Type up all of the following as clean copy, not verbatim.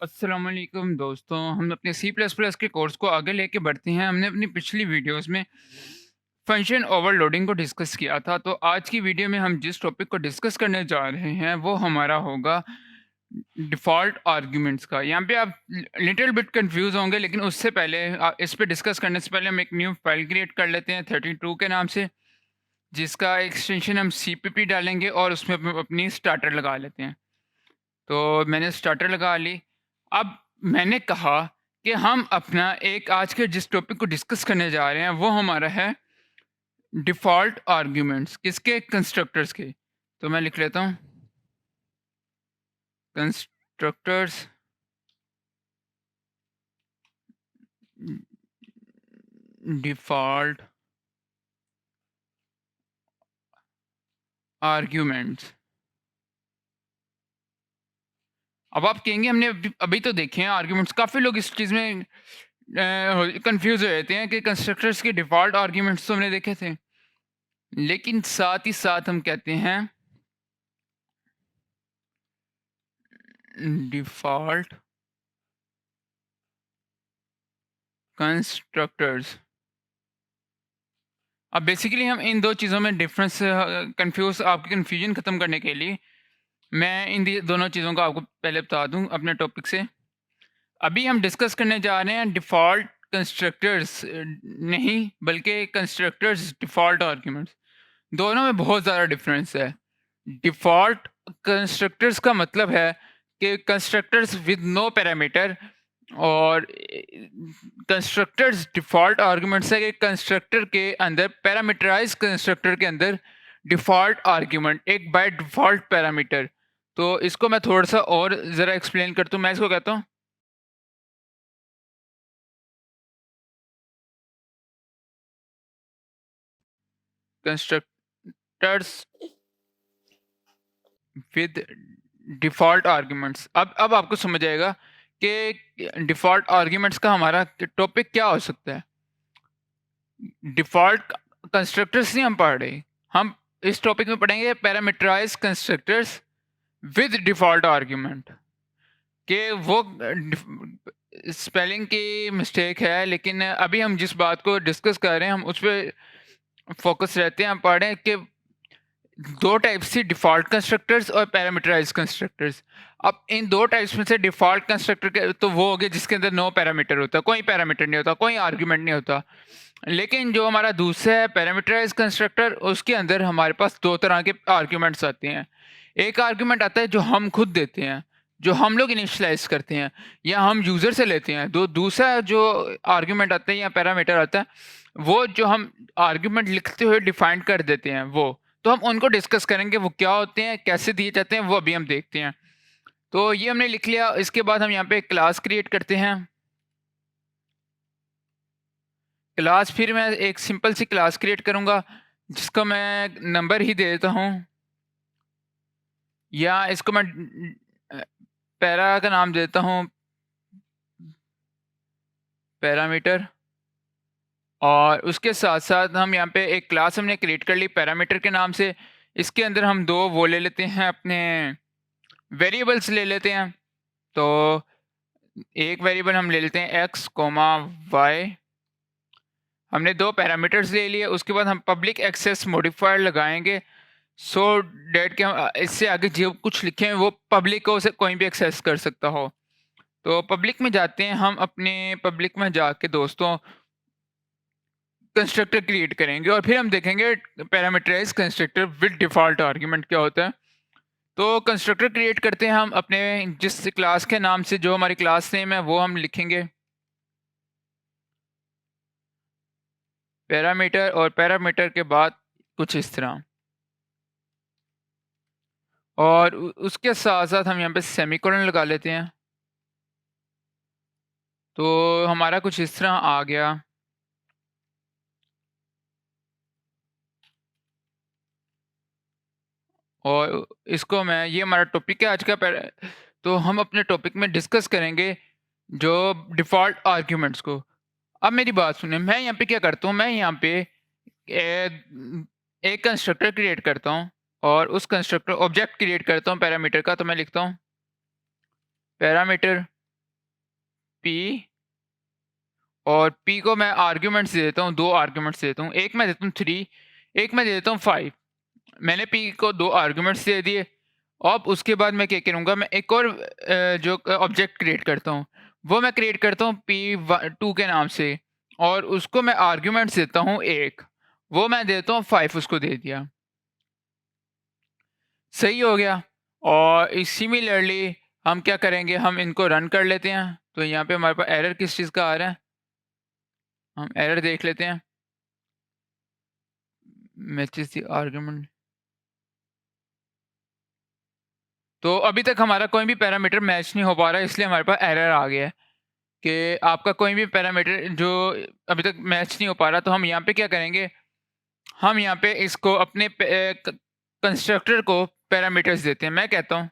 अस्सलाम वालेकुम दोस्तों, हम अपने सी प्लस प्लस के कोर्स को आगे लेके बढ़ते हैं। हमने अपनी पिछली वीडियोस में फंक्शन ओवरलोडिंग को डिस्कस किया था, तो आज की वीडियो में हम जिस टॉपिक को डिस्कस करने जा रहे हैं वो हमारा होगा डिफ़ॉल्ट आर्ग्यूमेंट्स का। यहाँ पे आप लिटिल बिट कंफ्यूज होंगे, लेकिन उससे पहले इस पे डिस्कस करने से पहले हम एक न्यू फाइल क्रिएट कर लेते हैं 32 के नाम से, जिसका एक्सटेंशन हम सीपीपी डालेंगे और उसमें अपनी स्टार्टर लगा लेते हैं। तो मैंने स्टार्टर लगा ली। अब मैंने कहा कि हम अपना एक आज के जिस टॉपिक को डिस्कस करने जा रहे हैं वो हमारा है डिफ़ॉल्ट आर्ग्यूमेंट्स, किसके? कंस्ट्रक्टर्स के। तो मैं लिख लेता हूँ कंस्ट्रक्टर्स डिफ़ॉल्ट आर्ग्यूमेंट्स। अब आप कहेंगे हमने अभी अभी तो देखे हैं आर्ग्यूमेंट्स, काफ़ी लोग इस चीज़ में कंफ्यूज हो जाते हैं कि कंस्ट्रक्टर्स के डिफ़ॉल्ट आर्ग्यूमेंट्स तो हमने देखे थे, लेकिन साथ ही साथ हम कहते हैं डिफ़ॉल्ट कंस्ट्रक्टर्स। अब बेसिकली हम इन 2 चीज़ों में डिफ़रेंस आपकी कन्फ्यूजन ख़त्म करने के लिए मैं इन दोनों चीज़ों को आपको पहले बता दूँ अपने टॉपिक से। अभी हम डिस्कस करने जा रहे हैं डिफ़ॉल्ट कंस्ट्रक्टर्स, नहीं बल्कि कंस्ट्रक्टर्स डिफ़ॉल्ट आर्ग्यूमेंट्स। दोनों में बहुत ज़्यादा डिफ़रेंस है। डिफ़ॉल्ट कंस्ट्रक्टर्स का मतलब है कि कंस्ट्रक्टर्स विद नो पैरामीटर, और कंस्ट्रक्टर्स डिफ़ॉल्ट आर्ग्यूमेंट्स है कि कंस्ट्रक्टर के अंदर पैरामीटराइज्ड कंस्ट्रक्टर के अंदर डिफ़ॉल्ट आर्ग्यूमेंट एक बाय डिफ़ॉल्ट पैरामीटर। तो इसको मैं थोड़ा-सा और ज़रा एक्सप्लेन करता हूँ। मैं इसको कहता हूँ कंस्ट्रक्टर्स विद डिफ़ॉल्ट आर्ग्यूमेंट्स। अब आपको समझ आएगा कि डिफ़ॉल्ट आर्ग्यूमेंट्स का हमारा टॉपिक क्या हो सकता है। डिफ़ॉल्ट कंस्ट्रक्टर्स नहीं हम पढ़ रहे, हम इस टॉपिक में पढ़ेंगे parameterized constructors with default argument. कि वो स्पेलिंग की मिस्टेक है, लेकिन अभी हम जिस बात को डिस्कस कर रहे हैं हम उस पे फ़ोकस रहते हैं। हम पढ़ रहे हैं कि 2 टाइप्स से डिफ़ॉल्ट कंस्ट्रक्टर्स और पैरामीटराइज्ड कंस्ट्रक्टर्स। अब इन 2 टाइप्स में से डिफ़ॉल्ट कंस्ट्रक्टर के तो वो हो गए जिसके अंदर नो पैरामीटर होता, कोई पैरामीटर नहीं होता, कोई आर्ग्यूमेंट नहीं होता। लेकिन जो हमारा दूसरा है पैरामीटराइज्ड कंस्ट्रक्टर, उसके अंदर हमारे पास 2 तरह के आर्ग्यूमेंट्स आते हैं। एक आर्ग्यूमेंट आता है जो हम खुद देते हैं, जो हम लोग इनिशियलाइज़ करते हैं या हम यूज़र से लेते हैं। दूसरा जो आर्ग्यूमेंट आता है या पैरामीटर आता है, वो जो हम आर्ग्यूमेंट लिखते हुए डिफ़ाइन कर देते हैं वो। तो हम उनको डिस्कस करेंगे, वो क्या होते हैं, कैसे दिए जाते हैं, वो अभी हम देखते हैं। तो ये हमने लिख लिया, इसके बाद हम यहाँ पे एक क्लास क्रिएट करते हैं। क्लास फिर मैं एक सिंपल सी क्लास क्रिएट करूँगा, जिसको मैं नंबर ही दे देता हूँ, या इसको मैं पैरा का नाम देता हूँ पैरामीटर। और उसके साथ-साथ हम यहाँ पे एक क्लास हमने क्रिएट कर ली पैरामीटर के नाम से। इसके अंदर हम 2 वो ले लेते हैं, अपने वेरिएबल्स ले लेते हैं। तो एक वेरिएबल हम ले लेते हैं x, y। हमने 2 पैरामीटर्स ले लिए, उसके बाद हम पब्लिक एक्सेस मॉडिफायर लगाएँगे, सो दैट कि हम इससे आगे जो कुछ लिखे हैं वो पब्लिक हो, उसे कोई भी एक्सेस कर सकता हो। तो पब्लिक में जाते हैं, हम अपने पब्लिक में जाके दोस्तों कंस्ट्रक्टर क्रिएट करेंगे और फिर हम देखेंगे parameterized constructor with default argument क्या होता है। तो कंस्ट्रक्टर क्रिएट करते हैं हम अपने जिस क्लास के नाम से, जो हमारी क्लास नेम है वो हम लिखेंगे पैरामीटर, और पैरामीटर के बाद कुछ इस तरह, और उसके साथ-साथ हम यहाँ पे सेमीकोलन लगा लेते हैं। तो हमारा कुछ इस तरह आ गया। और इसको मैं, ये हमारा टॉपिक है आज का। तो हम अपने टॉपिक में डिस्कस करेंगे जो डिफ़ॉल्ट आर्ग्यूमेंट्स को। अब मेरी बात सुनिए, मैं यहाँ पे क्या करता हूँ, मैं यहाँ पे एक कंस्ट्रक्टर क्रिएट करता हूँ और उस कंस्ट्रक्टर ऑब्जेक्ट क्रिएट करता हूँ पैरामीटर का। तो मैं लिखता हूँ पैरामीटर पी और पी को मैं आर्ग्यूमेंट्स दे देता हूँ, 2 आर्ग्यूमेंट्स देता हूँ। एक मैं देता हूँ 3, एक मैं दे देता हूँ 5। मैंने पी को 2 आर्ग्यूमेंट्स दे दिए। अब उसके बाद मैं क्या करूँगा, मैं एक और जो ऑब्जेक्ट क्रिएट करता हूँ, वो मैं क्रिएट करता हूँ P2 के नाम से और उसको मैं आर्ग्यूमेंट्स देता हूँ 1। वो मैं देता हूँ 5, उसको दे दिया। सही हो गया। और सिमिलरली हम क्या करेंगे, हम इनको रन कर लेते हैं। तो यहाँ पे हमारे पास एरर किस चीज़ का आ रहा है, हम एरर देख लेते हैं। Matches the argument. तो अभी तक हमारा कोई भी पैरामीटर मैच नहीं हो पा रहा है, इसलिए हमारे पास एरर आ गया है कि आपका कोई भी पैरामीटर जो अभी तक मैच नहीं हो पा रहा। तो हम यहाँ पे क्या करेंगे, हम यहाँ पे इसको अपने कंस्ट्रक्टर को पैरामीटर्स देते हैं। मैं कहता हूँ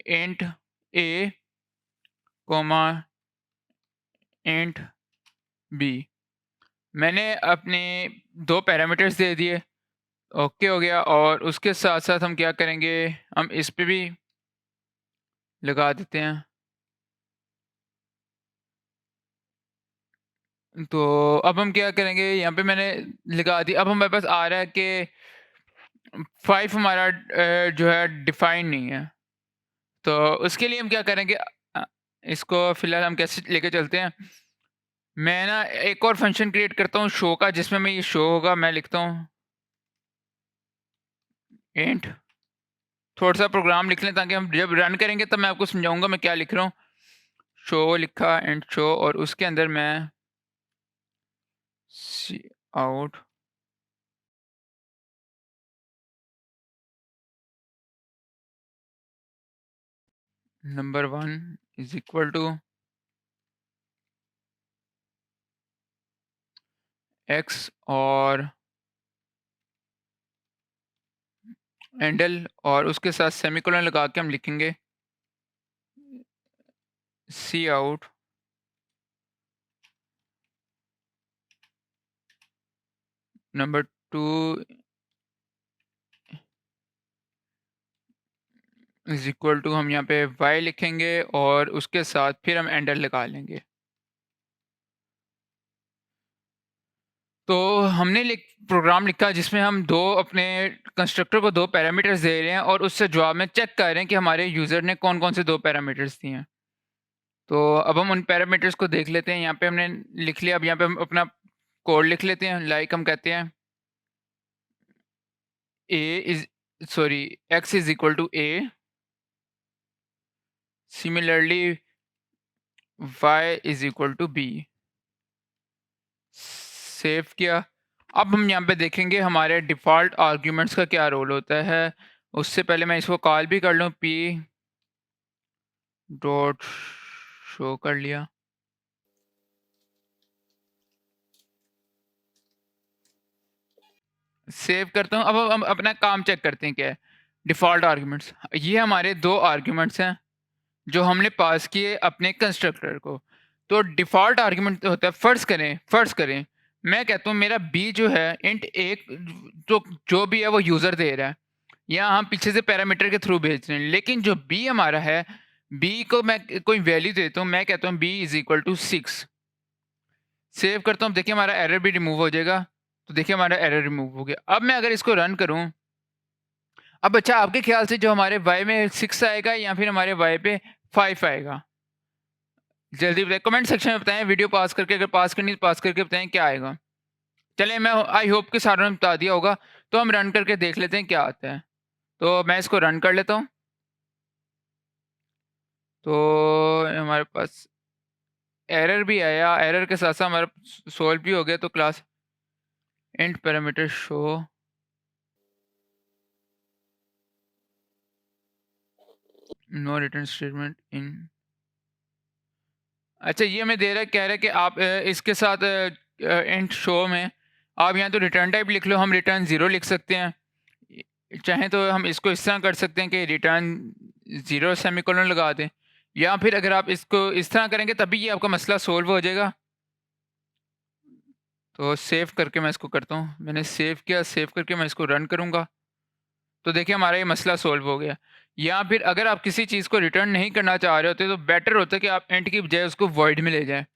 इंट ए कोमा इंट बी। मैंने अपने 2 पैरामीटर्स दे दिए। ओके हो गया। और उसके साथ-साथ हम क्या करेंगे, हम इस पे भी लगा देते हैं। तो अब हम क्या करेंगे, यहाँ पे मैंने लगा दी। अब हमारे पास आ रहा है कि 5 हमारा जो है डिफाइन नहीं है। तो उसके लिए हम क्या करेंगे, इसको फिलहाल हम कैसे लेके चलते हैं। मैं ना एक और फंक्शन क्रिएट करता हूँ शो का, जिसमें मैं ये शो होगा, मैं लिखता हूँ इंट। थोड़ा सा प्रोग्राम लिख लें ताकि हम जब रन करेंगे तब मैं आपको समझाऊंगा मैं क्या लिख रहा हूँ। शो लिखा, इंट शो, और उसके अंदर मैं C out number 1 is equal to X और एंडल, और उसके साथ सेमीकोलन लगा के हम लिखेंगे C out number 2 is equal to, हम यहाँ पे y लिखेंगे और उसके साथ फिर हम एंडर लगा लेंगे। तो हमने प्रोग्राम लिखा जिसमें हम दो अपने कंस्ट्रक्टर को 2 पैरामीटर्स दे रहे हैं और उससे जवाब में चेक कर रहे हैं कि हमारे यूज़र ने कौन-कौन से 2 पैरामीटर्स दिए हैं। तो अब हम उन पैरामीटर्स को देख लेते हैं। यहाँ पे हमने लिख लिया। अब यहाँ पे हम अपना कोड लिख लेते हैं। लाइक हम कहते हैं x is equal to a, similarly y is equal to b। Save किया। अब हम यहाँ पे देखेंगे हमारे डिफ़ॉल्ट आर्ग्यूमेंट्स का क्या रोल होता है। उससे पहले मैं इसको कॉल भी कर लूँ, p डॉट शो कर लिया। सेव करता हूँ। अब हम अपना काम चेक करते हैं क्या है। डिफ़ॉल्ट आर्ग्यूमेंट्स, ये हमारे 2 आर्ग्यूमेंट्स हैं जो हमने पास किए अपने कंस्ट्रक्टर को। तो डिफ़ॉल्ट आर्ग्यूमेंट होता है, फ़र्ज़ करें मैं कहता हूँ मेरा b जो है इंट एक, जो भी है वो यूज़र दे रहा है, या हम पीछे से पैरामीटर के थ्रू भेज रहे हैं। लेकिन जो b हमारा है, b को मैं कोई वैल्यू देता हूँ। मैं कहता हूँ b is equal to 6। Save करता हूँ। देखिए हमारा एरर भी रिमूव हो जाएगा। तो देखिए हमारा एरर रिमूव हो गया। अब मैं अगर इसको रन करूँ, अब अच्छा आपके ख्याल से जो हमारे y में 6 आएगा या फिर हमारे y पे 5 आएगा? जल्दी बताएं, कमेंट सेक्शन में बताएं। वीडियो पास करके, अगर पास करनी है तो पास करके बताएं क्या आएगा। चलें, मैं आई होप कि सारों ने बता दिया होगा। तो हम रन करके देख लेते हैं क्या आता है। तो मैं इसको रन कर लेता हूँ। तो हमारे पास एरर भी आया, एरर के साथ साथ हमारा सोल्व भी हो गया। तो class int parameter show no return statement in. अच्छा, ये हमें दे रहा है, कह रहा है कि आप इसके साथ इंट शो में आप यहाँ तो रिटर्न टाइप लिख लो। हम रिटर्न 0 लिख सकते हैं। चाहें तो हम इसको इस तरह कर सकते हैं कि रिटर्न 0 सेमीकोलन लगा दें, या फिर अगर आप इसको इस तरह करेंगे तभी ये आपका मसला सोल्व हो जाएगा। तो सेव करके मैं इसको करता हूँ। मैंने सेव किया, सेव करके मैं इसको रन करूँगा। तो देखिए हमारा ये मसला सोल्व हो गया। या फिर अगर आप किसी चीज़ को रिटर्न नहीं करना चाह रहे होते तो बेटर होता है कि आप इंट की बजाय उसको वॉइड में ले जाएँ।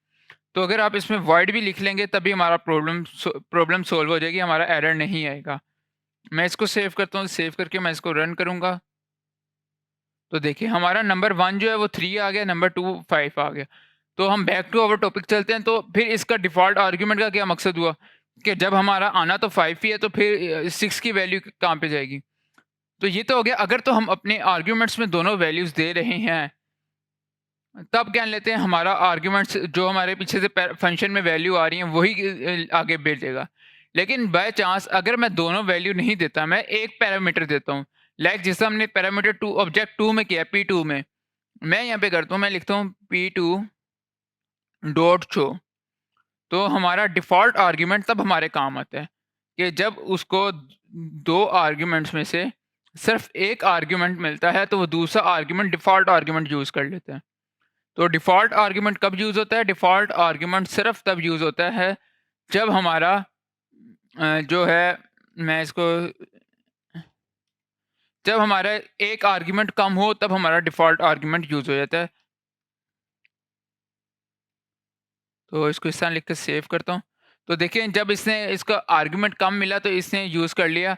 तो अगर आप इसमें वॉइड भी लिख लेंगे तभी हमारा प्रॉब्लम सॉल्व हो जाएगी, हमारा एरर नहीं आएगा। मैं इसको सेव करता हूँ, सेव करके मैं इसको रन करूँगा। तो देखिए हमारा नंबर 1 जो है वो 3 आ गया, नंबर 2 5 आ गया। तो हम बैक टू अवर टॉपिक चलते हैं। तो फिर इसका डिफ़ॉल्ट आर्ग्यूमेंट का क्या मकसद हुआ कि जब हमारा आना तो 5 ही है तो फिर 6 की वैल्यू कहाँ पे जाएगी? तो ये तो हो गया अगर तो हम अपने आर्ग्यूमेंट्स में दोनों वैल्यूज़ दे रहे हैं, तब क्या लेते हैं हमारा आर्ग्यूमेंट्स जो हमारे पीछे से फंक्शन में वैल्यू आ रही है वही आगे भेजेगा। लेकिन बाय चांस अगर मैं दोनों वैल्यू नहीं देता, मैं एक पैरामीटर देता हूँ, लाइक जैसा हमने पैरामीटर 2 ऑब्जेक्ट 2 में किया P2 में, मैं यहाँ पे करता हूँ, मैं लिखता हूँ P2 डॉट शो। तो हमारा डिफ़ॉल्ट आर्ग्यूमेंट तब हमारे काम आता है कि जब उसको 2 आर्ग्यूमेंट्स में से सिर्फ़ एक आर्ग्यूमेंट मिलता है तो वो दूसरा आर्ग्यूमेंट डिफ़ॉल्ट आर्ग्यूमेंट यूज़ कर लेता है। तो डिफ़ॉल्ट आर्ग्यूमेंट कब यूज़ होता है? डिफ़ॉल्ट आर्ग्यूमेंट सिर्फ़ तब यूज़ होता है जब हमारा जो है मैं इसको जब हमारा एक आर्ग्यूमेंट कम हो तब हमारा डिफ़ॉल्ट आर्ग्यूमेंट यूज़ हो जाता है। तो इसको इस तरह लिख के सेव करता हूँ। तो देखिए जब इसने इसका आर्ग्यूमेंट कम मिला तो इसने यूज़ कर लिया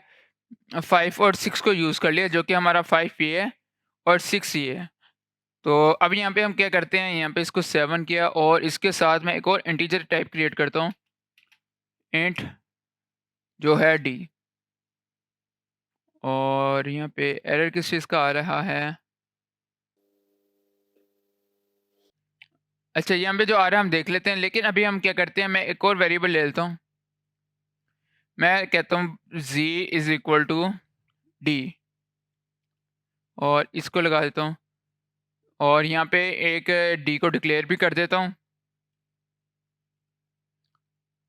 5 और 6 को यूज़ कर लिया, जो कि हमारा 5 ये है और 6 ये है। तो अब यहाँ पे हम क्या करते हैं, यहाँ पे इसको 7 किया और इसके साथ मैं एक और इंटीजर टाइप क्रिएट करता हूँ, इंट जो है डी। और यहाँ पे एरर किस चीज़ का आ रहा है? अच्छा, यहाँ पे जो आ रहा है हम देख लेते हैं, लेकिन अभी हम क्या करते हैं, मैं एक और वेरिएबल ले लेता हूँ। मैं कहता हूँ z is equal to d और इसको लगा देता हूँ और यहाँ पे एक डी को डिक्लेयर भी कर देता हूँ।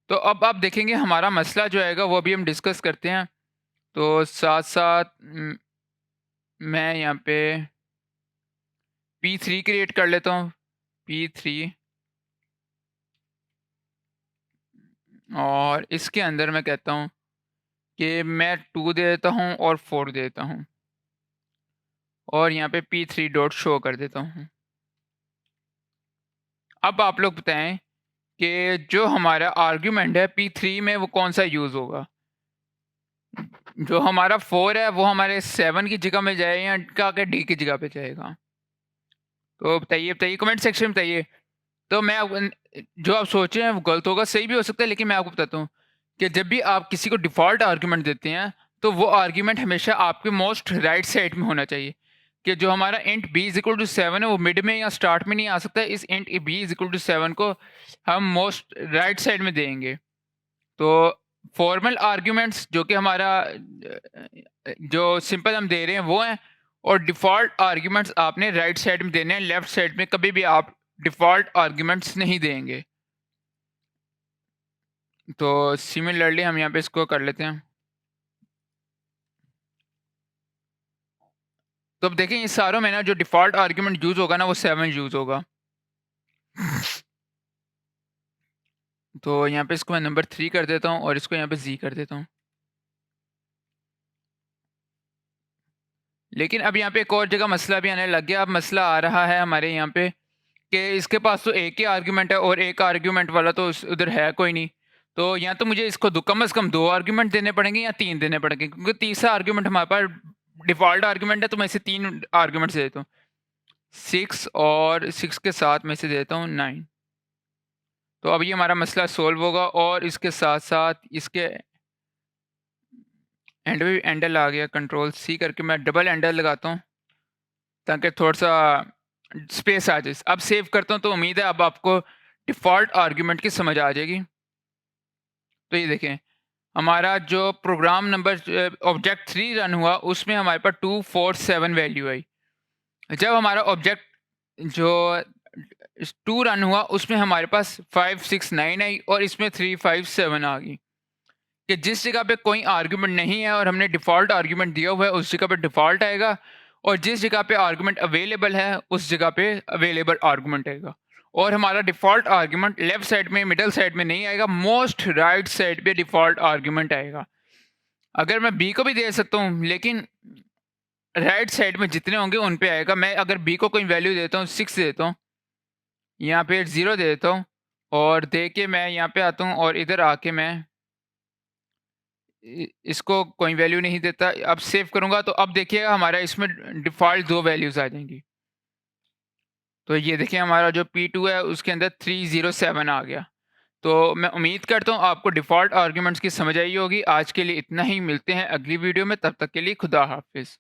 तो अब आप देखेंगे हमारा मसला जो आएगा वो भी हम डिस्कस करते हैं। तो साथ-साथ मैं यहाँ पे P3 क्रिएट कर लेता हूँ, P3 और इसके अंदर मैं कहता हूँ कि मैं 2 दे देता हूँ और 4 दे देता हूँ और यहाँ पे P3 डॉट शो कर देता हूँ। अब आप लोग बताएँ कि जो हमारा आर्ग्यूमेंट है P3 में वो कौन-सा यूज़ होगा? जो हमारा 4 है वो हमारे 7 की जगह में जाएगा या के डी की जगह पे जाएगा? तो बताइए कमेंट सेक्शन में बताइए। तो मैं जो आप सोच रहे हैं वो गलत होगा, सही भी हो सकता है, लेकिन मैं आपको बताता हूँ कि जब भी आप किसी को डिफ़ॉल्ट आर्ग्यूमेंट देते हैं, तो वो आर्ग्यूमेंट हमेशा आपके मोस्ट राइट साइड में होना चाहिए। कि जो हमारा int b is equal to 7 है वो मिड में या स्टार्ट में नहीं आ सकता है। इस int b is equal to 7 को हम मोस्ट राइट साइड में देंगे। तो फॉर्मल आर्ग्यूमेंट्स जो कि हमारा जो सिंपल हम दे रहे हैं वो हैं, और डिफ़ॉल्ट आर्ग्यूमेंट्स आपने राइट साइड में देने हैं, लेफ्ट साइड में कभी भी आप डिफ़ॉल्ट आर्ग्यूमेंट्स नहीं देंगे। तो सिमिलरली हम यहाँ पे इसको कर लेते हैं। तो अब देखें इस सारों में ना जो डिफ़ॉल्ट आर्ग्यूमेंट यूज़ होगा ना वो 7 यूज़ होगा। तो यहाँ पे इसको मैं नंबर 3 कर देता हूँ और इसको यहाँ पे Z कर देता हूँ। लेकिन अब यहाँ पे एक और जगह मसला भी आने लग गया। अब मसला आ रहा है हमारे यहाँ पे कि इसके पास तो एक ही आर्ग्यूमेंट है और एक आर्ग्यूमेंट वाला तो उधर है कोई नहीं। तो या तो मुझे इसको कम से कम 2 आर्ग्यूमेंट देने पड़ेंगे या 3 देने पड़ेंगे, क्योंकि तीसरा आर्ग्यूमेंट हमारे पास डिफ़ॉल्ट आर्ग्यूमेंट है, तो मैं इसे 3 आर्ग्यूमेंट्स दे देता हूँ। 6 और 6 के साथ मैं इसे दे देता हूँ 9। तो अब ये हमारा मसला सॉल्व होगा और इसके साथ-साथ इसके एंड में भी एंडल आ गया, कंट्रोल C करके मैं डबल एंडल लगाता हूँ ताकि थोड़ा-सा स्पेस आ जाए। अब सेव करता हूँ तो उम्मीद है अब आपको डिफ़ॉल्ट आर्ग्यूमेंट की समझ आ जाएगी। तो ये देखें हमारा जो प्रोग्राम नंबर ऑब्जेक्ट 3 रन हुआ उसमें हमारे पास 2 4 7 वैल्यू आई। जब हमारा ऑब्जेक्ट जो 2 रन हुआ उसमें हमारे पास 5 6 9 आई और इसमें 3 5 7 आ गई। कि जिस जगह पे कोई आर्ग्यूमेंट नहीं है और हमने डिफ़ॉल्ट आर्ग्यूमेंट दिया हुआ है उस जगह पे डिफ़ॉल्ट आएगा, और जिस जगह पे आर्ग्यूमेंट अवेलेबल है उस जगह पे अवेलेबल आर्ग्यूमेंट आएगा। और हमारा डिफ़ॉल्ट आर्ग्यूमेंट लेफ्ट साइड में मिडल साइड में नहीं आएगा, मोस्ट राइट साइड पे डिफ़ॉल्ट आर्ग्यूमेंट आएगा। अगर मैं बी को भी दे सकता हूँ लेकिन राइट साइड में जितने होंगे उन पे आएगा। मैं अगर बी को कोई वैल्यू देता हूँ 6 देता हूँ, यहाँ पे 0 दे देता हूँ और दे के मैं यहाँ पे आता हूँ और इधर आके मैं इसको कोई वैल्यू नहीं देता। अब सेव करूँगा तो अब देखिएगा हमारा इसमें डिफ़ॉल्ट 2 वैल्यूज़ आ जाएँगी। तो ये देखिए हमारा जो P2 है उसके अंदर 307 आ गया। तो मैं उम्मीद करता हूँ आपको डिफ़ॉल्ट आर्ग्यूमेंट्स की समझ आई होगी। आज के लिए इतना ही, मिलते हैं अगली वीडियो में, तब तक के लिए खुदा हाफ़िज़।